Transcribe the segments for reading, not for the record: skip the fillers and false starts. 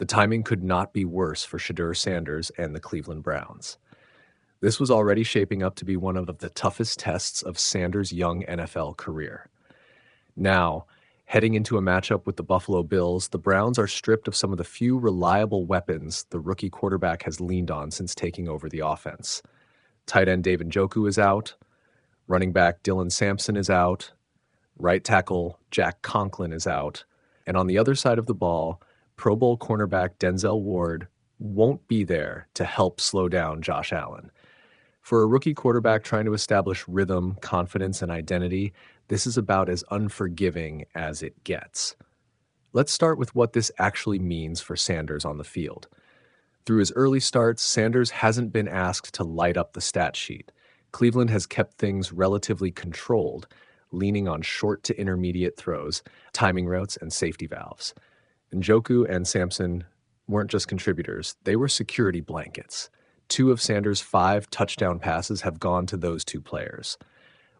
The timing could not be worse for Shedeur Sanders and the Cleveland Browns. This was already shaping up to be one of the toughest tests of Sanders' young NFL career. Now, heading into a matchup with the Buffalo Bills, the Browns are stripped of some of the few reliable weapons the rookie quarterback has leaned on since taking over the offense. Tight end David Njoku is out. Running back Sampson is out. Right tackle Jack Conklin is out. And on the other side of the ball, Pro Bowl cornerback Denzel Ward won't be there to help slow down Josh Allen. For a rookie quarterback trying to establish rhythm, confidence, and identity, this is about as unforgiving as it gets. Let's start with what this actually means for Sanders on the field. Through his early starts, Sanders hasn't been asked to light up the stat sheet. Cleveland has kept things relatively controlled, leaning on short to intermediate throws, timing routes, and safety valves. Njoku and Sampson weren't just contributors, they were security blankets. 2 of Sanders' 5 touchdown passes have gone to those 2 players.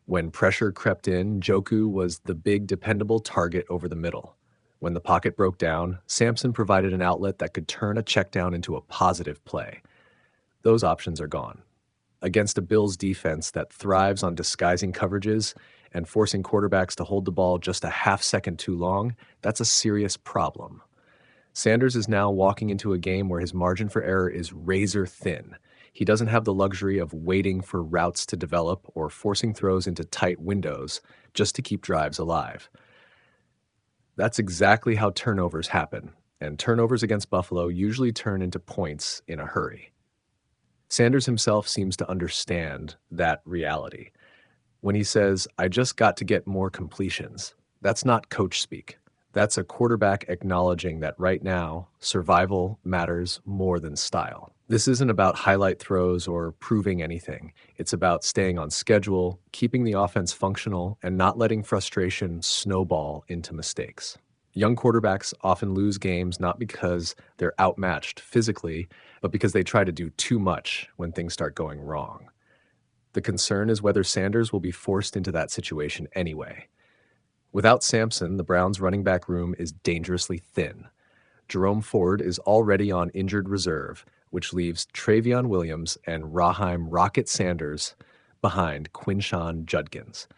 When pressure crept in, Njoku was the big, dependable target over the middle. When the pocket broke down, Sampson provided an outlet that could turn a checkdown into a positive play. Those options are gone. Against a Bills defense that thrives on disguising coverages and forcing quarterbacks to hold the ball just a half second too long, that's a serious problem. Sanders is now walking into a game where his margin for error is razor thin. He doesn't have the luxury of waiting for routes to develop or forcing throws into tight windows just to keep drives alive. That's exactly how turnovers happen, and turnovers against Buffalo usually turn into points in a hurry. Sanders himself seems to understand that reality. When he says, "I just got to get more completions," that's not coach speak. That's a quarterback acknowledging that right now, survival matters more than style. This isn't about highlight throws or proving anything. It's about staying on schedule, keeping the offense functional, and not letting frustration snowball into mistakes. Young quarterbacks often lose games not because they're outmatched physically, but because they try to do too much when things start going wrong. The concern is whether Sanders will be forced into that situation anyway. Without Sampson, the Browns' running back room is dangerously thin. Jerome Ford is already on injured reserve, which leaves Travion Williams and Raheem "Rocket" Sanders behind Quinshon Judkins.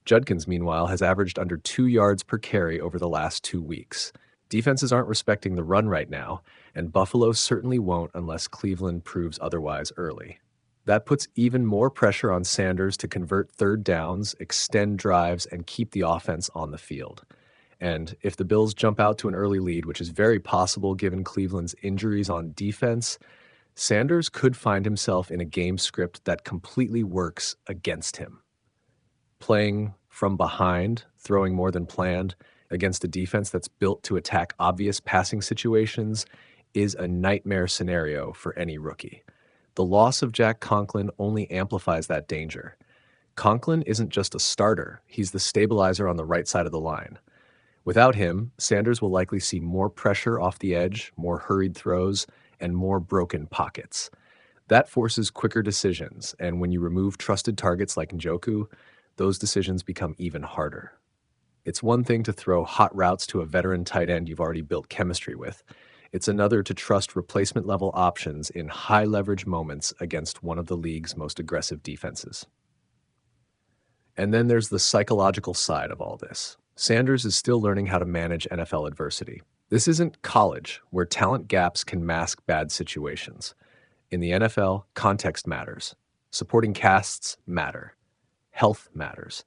Judkins, meanwhile, has averaged under 2 yards per carry over the last 2 weeks. Defenses aren't respecting the run right now, and Buffalo certainly won't unless Cleveland proves otherwise early. That puts even more pressure on Sanders to convert third downs, extend drives, and keep the offense on the field. And if the Bills jump out to an early lead, which is very possible given Cleveland's injuries on defense, Sanders could find himself in a game script that completely works against him. Playing from behind, throwing more than planned, against a defense that's built to attack obvious passing situations is a nightmare scenario for any rookie. The loss of Jack Conklin only amplifies that danger. Conklin isn't just a starter, he's the stabilizer on the right side of the line. Without him, Sanders will likely see more pressure off the edge, more hurried throws, and more broken pockets. That forces quicker decisions, and when you remove trusted targets like Njoku, those decisions become even harder. It's one thing to throw hot routes to a veteran tight end you've already built chemistry with. It's another to trust replacement-level options in high-leverage moments against one of the league's most aggressive defenses. And then there's the psychological side of all this. Sanders is still learning how to manage NFL adversity. This isn't college, where talent gaps can mask bad situations. In the NFL, context matters. Supporting casts matter. Health matters.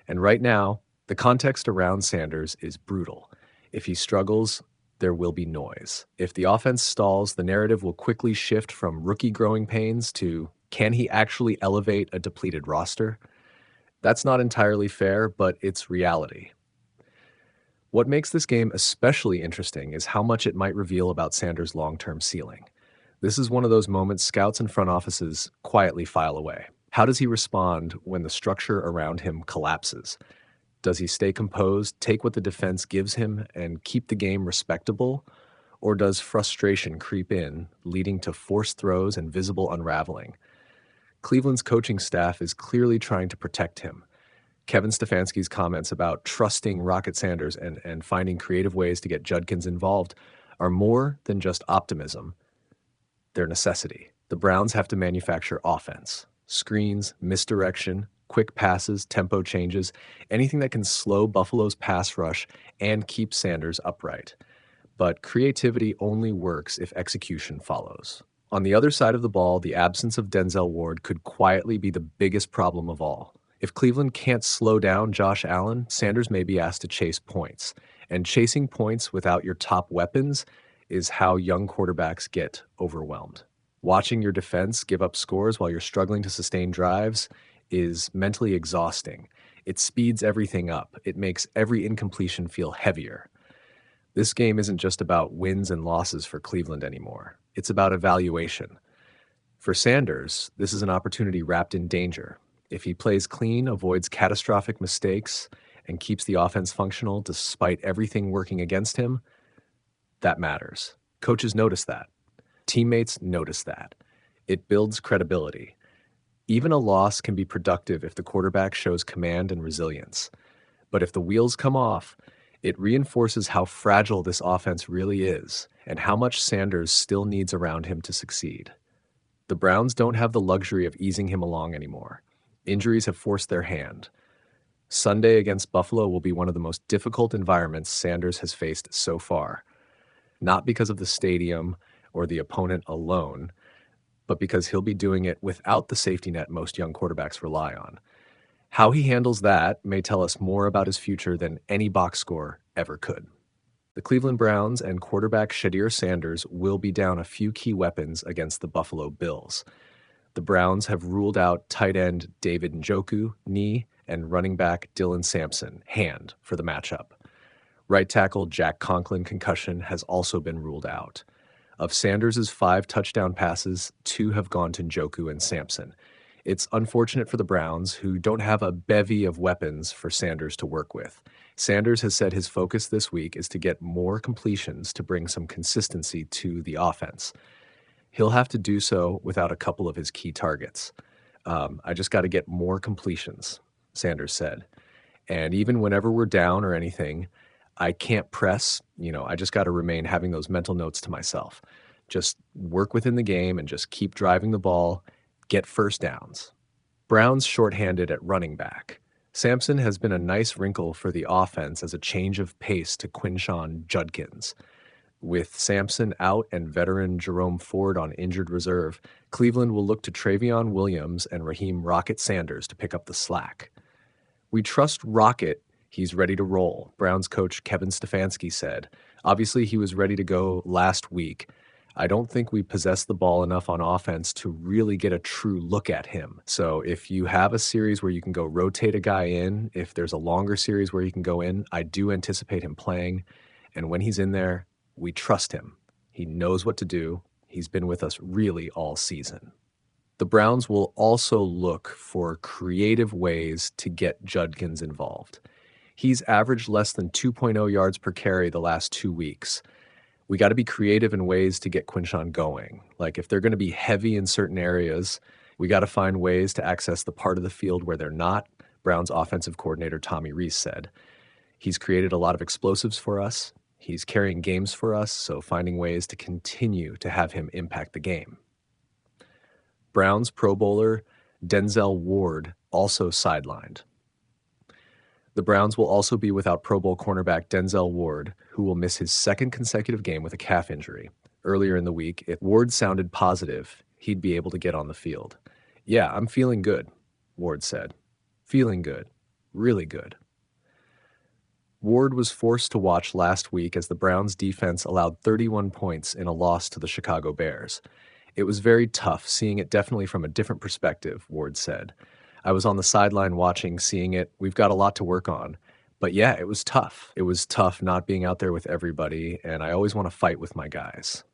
And right now, the context around Sanders is brutal. If he struggles, there will be noise. If the offense stalls, the narrative will quickly shift from rookie growing pains to, can he actually elevate a depleted roster? That's not entirely fair, but it's reality. What makes this game especially interesting is how much it might reveal about Sanders' long-term ceiling. This is one of those moments scouts and front offices quietly file away. How does he respond when the structure around him collapses? Does he stay composed, take what the defense gives him, and keep the game respectable? Or does frustration creep in, leading to forced throws and visible unraveling? Cleveland's coaching staff is clearly trying to protect him. Kevin Stefanski's comments about trusting Rocket Sanders and finding creative ways to get Judkins involved are more than just optimism, they're necessity. The Browns have to manufacture offense, screens, misdirection, quick passes, tempo changes, anything that can slow Buffalo's pass rush and keep Sanders upright. But creativity only works if execution follows. On the other side of the ball, the absence of Denzel Ward could quietly be the biggest problem of all. If Cleveland can't slow down Josh Allen, Sanders may be asked to chase points. And chasing points without your top weapons is how young quarterbacks get overwhelmed. Watching your defense give up scores while you're struggling to sustain drives is mentally exhausting. It speeds everything up. It makes every incompletion feel heavier. This game isn't just about wins and losses for Cleveland anymore. It's about evaluation. For Sanders, this is an opportunity wrapped in danger. If he plays clean, avoids catastrophic mistakes, and keeps the offense functional despite everything working against him, that matters. Coaches notice that. Teammates notice that. It builds credibility. Even a loss can be productive if the quarterback shows command and resilience. But if the wheels come off, it reinforces how fragile this offense really is and how much Sanders still needs around him to succeed. The Browns don't have the luxury of easing him along anymore. Injuries have forced their hand. Sunday against Buffalo will be one of the most difficult environments Sanders has faced so far. Not because of the stadium or the opponent alone, but because he'll be doing it without the safety net most young quarterbacks rely on. How he handles that may tell us more about his future than any box score ever could. The Cleveland Browns and quarterback Shedeur Sanders will be down a few key weapons against the Buffalo Bills. The Browns have ruled out tight end David Njoku, knee, and running back Dylan Sampson, hand, for the matchup. Right tackle Jack Conklin, concussion, has also been ruled out. Of Sanders' 5 touchdown passes, 2 have gone to Njoku and Sampson. It's unfortunate for the Browns, who don't have a bevy of weapons for Sanders to work with. Sanders has said his focus this week is to get more completions to bring some consistency to the offense. He'll have to do so without a couple of his key targets. I just got to get more completions, Sanders said. And even whenever we're down or anything, I can't press. I just got to remain having those mental notes to myself. Just work within the game and just keep driving the ball, get first downs. Browns shorthanded at running back. Sampson has been a nice wrinkle for the offense as a change of pace to Quinshon Judkins. With Sampson out and veteran Jerome Ford on injured reserve, Cleveland will look to Travion Williams and Raheem Rocket Sanders to pick up the slack. We trust Rocket. He's ready to roll, Browns coach Kevin Stefanski said. Obviously, he was ready to go last week. I don't think we possess the ball enough on offense to really get a true look at him. So if you have a series where you can go rotate a guy in, if there's a longer series where he can go in, I do anticipate him playing. And when he's in there, we trust him. He knows what to do. He's been with us really all season. The Browns will also look for creative ways to get Judkins involved. He's averaged less than 2.0 yards per carry the last 2 weeks. We got to be creative in ways to get Quinshon going. Like if they're going to be heavy in certain areas, we got to find ways to access the part of the field where they're not, Browns offensive coordinator Tommy Rees said. He's created a lot of explosives for us. He's carrying games for us, so finding ways to continue to have him impact the game. Browns Pro Bowler Denzel Ward also sidelined. The Browns will also be without Pro Bowl cornerback Denzel Ward, who will miss his 2nd consecutive game with a calf injury. Earlier in the week, if Ward sounded positive, he'd be able to get on the field. "Yeah, I'm feeling good," Ward said. "Feeling good. Really good." Ward was forced to watch last week as the Browns defense allowed 31 points in a loss to the Chicago Bears. "It was very tough, seeing it definitely from a different perspective," Ward said. "I was on the sideline watching, seeing it. We've got a lot to work on. But yeah, it was tough. It was tough not being out there with everybody, and I always want to fight with my guys."